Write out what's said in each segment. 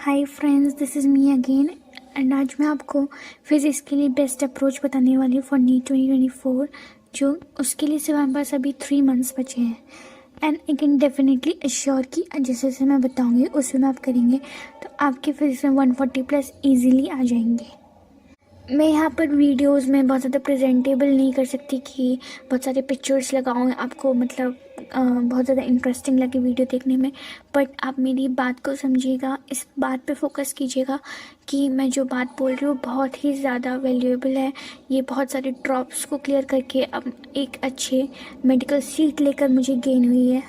Hi friends, this is me again and आज मैं आपको फिज़िक्स के लिए बेस्ट अप्रोच बताने वाली हूँ फॉर नीट 2024। जो उसके लिए सिर्फ हमारे पास अभी 3 मंथ्स बचे हैं and I can definitely assure कि जैसे जैसे मैं बताऊँगी उसमें आप करेंगे तो आपके फिज़िक्स में 140+ ईजीली आ जाएंगे। मैं यहाँ पर वीडियोस में बहुत ज़्यादा प्रेजेंटेबल नहीं कर सकती कि बहुत सारे पिक्चर्स लगाऊँ आपको, मतलब बहुत ज़्यादा इंटरेस्टिंग लगे वीडियो देखने में। बट आप मेरी बात को समझिएगा, इस बात पे फोकस कीजिएगा कि मैं जो बात बोल रही हूँ बहुत ही ज़्यादा वैल्यूएबल है। ये बहुत सारे ड्रॉप्स को क्लियर करके अब एक अच्छे मेडिकल सीट लेकर मुझे गेन हुई है।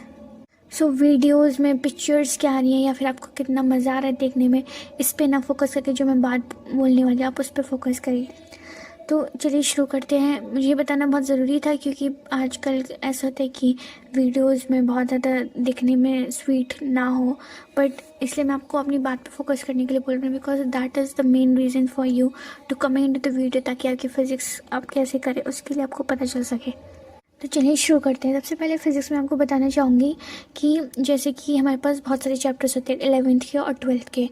सो वीडियोज़ में पिक्चर्स क्या आ रही हैं या फिर आपको कितना मज़ा आ रहा है देखने में, इस पे ना फोकस करके जो मैं बात बोलने वाली हूँ आप उस पर फोकस करिए। तो चलिए शुरू करते हैं। मुझे बताना बहुत ज़रूरी था क्योंकि आजकल ऐसा होता है कि वीडियोज़ में बहुत ज़्यादा दिखने में स्वीट ना हो, बट इसलिए मैं आपको अपनी बात पे फोकस करने के लिए बोल रही हूँ because that is the main reason for you to come into the video, ताकि आपकी फ़िज़िक्स आप कैसे करें उसके लिए आपको पता चल सके। तो चलिए शुरू करते हैं। सबसे पहले फ़िज़िक्स में आपको बताना चाहूँगी कि जैसे कि हमारे पास बहुत सारे चैप्टर्स होते हैं 11th के और 12th के।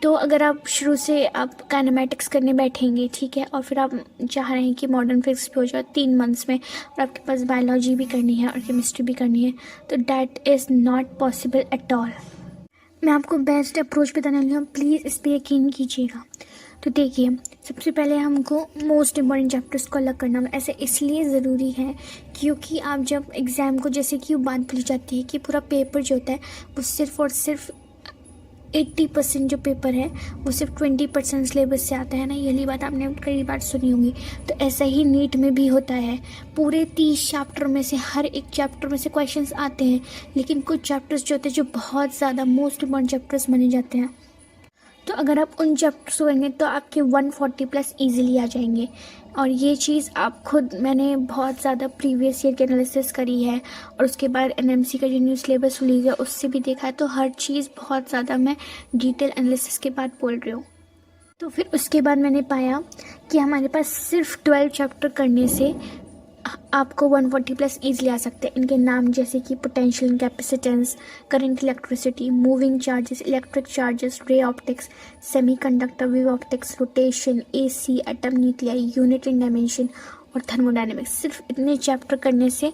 तो अगर आप शुरू से आप काइनेमेटिक्स करने बैठेंगे, ठीक है, और फिर आप चाह रहे हैं कि मॉडर्न फिज़िक्स भी हो जाए 3 मंथ्स में और आपके पास बायोलॉजी भी करनी है और केमिस्ट्री भी करनी है, तो that is not possible at all. मैं आपको बेस्ट अप्रोच बताने वाली हूँ, प्लीज़ इस पर यकीन कीजिएगा। तो देखिए, सबसे पहले हमको मोस्ट इम्पॉर्टेंट चैप्टर्स को अलग करना ऐसे इसलिए ज़रूरी है क्योंकि आप जब एग्ज़ाम को, जैसे कि बात भूल जाती है कि पूरा पेपर जो होता है वो सिर्फ और सिर्फ 80% जो पेपर है वो सिर्फ 20% सिलेबस से आता है ना। यही बात आपने कई बार सुनी होगी। तो ऐसा ही नीट में भी होता है। पूरे 30 चैप्टर में से हर एक चैप्टर में से क्वेश्चंस आते हैं, लेकिन कुछ चैप्टर्स जो होते हैं जो बहुत ज़्यादा मोस्ट इम्पॉर्टेंट चैप्टर्स माने जाते हैं, तो अगर आप उन चैप्टर्स को करेंगे तो आपके 140+ ईजिली आ जाएंगे। और ये चीज़ आप खुद, मैंने बहुत ज़्यादा प्रीवियस ईयर की एनालिसिस करी है और उसके बाद एनएमसी का जो न्यू सिलेबस रिलीज है उससे भी देखा है, तो हर चीज़ बहुत ज़्यादा मैं डिटेल एनालिसिस के बाद बोल रही हूँ। तो फिर उसके बाद मैंने पाया कि हमारे पास सिर्फ 12 चैप्टर करने से आपको 140+ ईजिली आ सकते हैं। इनके नाम जैसे कि potential, capacitance, current, electricity, moving charges, electric charges, ray optics, semiconductor, wave optics, rotation, AC, atom nuclei, unit in dimension और थर्मोडायनेमिक्स। सिर्फ इतने चैप्टर करने से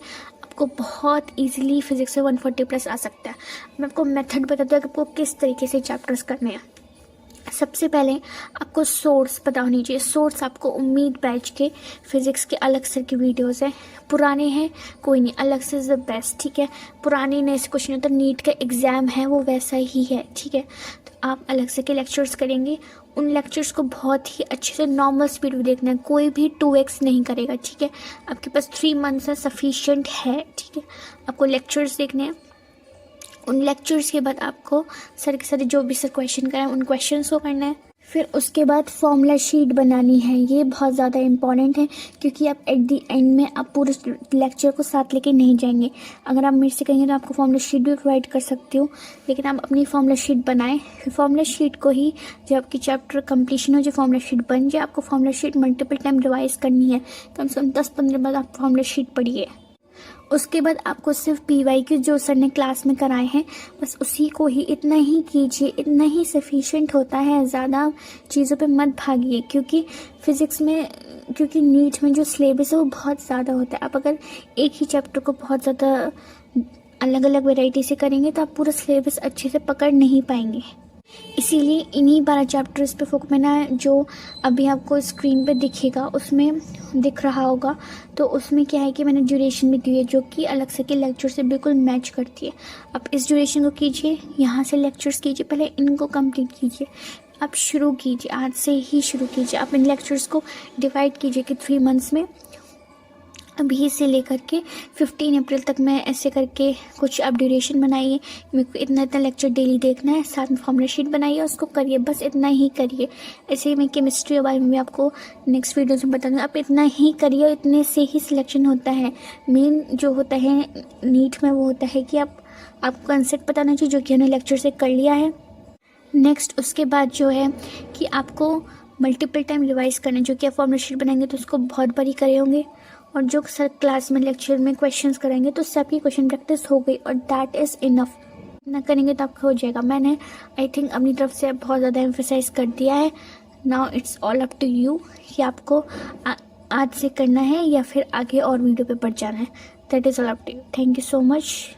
आपको बहुत इजीली फिजिक्स से 140+ आ सकता है। मैं आपको मेथड बताती हूँ कि आपको किस तरीके से चैप्टर्स करने हैं। सबसे पहले आपको सोर्स पता होनी चाहिए। सोर्स आपको उम्मीद बैच के फिज़िक्स के अलग से के वीडियोस हैं, पुराने हैं कोई नहीं, अलग से इज़ द बेस्ट, ठीक है। पुराने नए से कुछ नहीं होता, नीट का एग्ज़ाम है वो वैसा ही है, ठीक है। तो आप अलग से के लेक्चर्स करेंगे, उन लेक्चर्स को बहुत ही अच्छे से नॉर्मल स्पीड में देखना है, कोई भी 2x नहीं करेगा, ठीक है। आपके पास 3 मंथ्स है, सफिशिएंट है, ठीक है। आपको लेक्चर्स देखने हैं, उन लेक्चर्स के बाद आपको सर के सारे जो भी सर क्वेश्चन कराएं उन क्वेश्चंस को करना है। फिर उसके बाद फॉर्मूला शीट बनानी है। ये बहुत ज़्यादा इंपॉर्टेंट है क्योंकि आप एट दी एंड में आप पूरे लेक्चर को साथ लेके नहीं जाएंगे। अगर आप मेरे से कहेंगे तो आपको फॉर्मूला शीट भी प्रोवाइड कर सकती हूँ, लेकिन आप अपनी फॉर्मूला शीट बनाएं। फिर फॉर्मूला शीट को ही जब आपकी चैप्टर कंप्लीशन हो, जो फॉर्मूला शीट बन जाए, आपको formula sheet multiple time revise करनी है। कम से कम 10-15 बार आप फॉर्मूला शीट पढ़िए। उसके बाद आपको सिर्फ PYQ जो सर ने क्लास में कराए हैं बस उसी को ही, इतना ही कीजिए, इतना ही सफिशिएंट होता है। ज़्यादा चीज़ों पे मत भागिए क्योंकि फ़िज़िक्स में, क्योंकि नीट में जो सिलेबस है वो बहुत ज़्यादा होता है। आप अगर एक ही चैप्टर को बहुत ज़्यादा अलग अलग वैरायटी से करेंगे तो आप पूरा सिलेबस अच्छे से पकड़ नहीं पाएंगे। इसीलिए इन्हीं 12 चैप्टर्स पे फोकस करना है। जो अभी आपको स्क्रीन पे दिखेगा उसमें दिख रहा होगा, तो उसमें क्या है कि मैंने ड्यूरेशन भी दी है जो कि अलग से के लेक्चर से बिल्कुल मैच करती है। आप इस ड्यूरेशन को कीजिए, यहाँ से लेक्चर्स कीजिए, पहले इनको कंप्लीट कीजिए। आप शुरू कीजिए, आज से ही शुरू कीजिए। आप इन लेक्चर्स को डिवाइड कीजिए कि 3 मंथ्स में अभी से लेकर के 15 अप्रैल तक मैं ऐसे करके कुछ आप ड्यूरेशन बनाइए। मेरे को इतना इतना लेक्चर डेली देखना है, साथ में फॉर्मूला शीट बनाइए, उसको करिए, बस इतना ही करिए। ऐसे ही मैं केमिस्ट्री के बारे में भी आपको नेक्स्ट वीडियो में बता दूँ। आप इतना ही करिए, इतने से ही सिलेक्शन होता है। मेन जो होता है नीट में वो होता है कि आपको कंसेप्ट पता होना चाहिए, जो कि हमने लेक्चर से कर लिया है। नेक्स्ट उसके बाद जो है कि आपको मल्टीपल टाइम रिवाइज करना है। जो कि आप फॉर्मूला शीट बनाएंगे तो उसको बहुत बारी करे होंगे, और जो सर क्लास में लेक्चर में क्वेश्चंस कराएंगे तो सबकी क्वेश्चन प्रैक्टिस हो गई और दैट इज़ इनफ। ना करेंगे तो आपका हो जाएगा। मैंने आई थिंक अपनी तरफ से बहुत ज़्यादा एम्फेसाइज कर दिया है। Now it's all up to you कि आपको आज से करना है या फिर आगे और वीडियो पे बढ़ जाना है। That is all up to you. Thank you so much.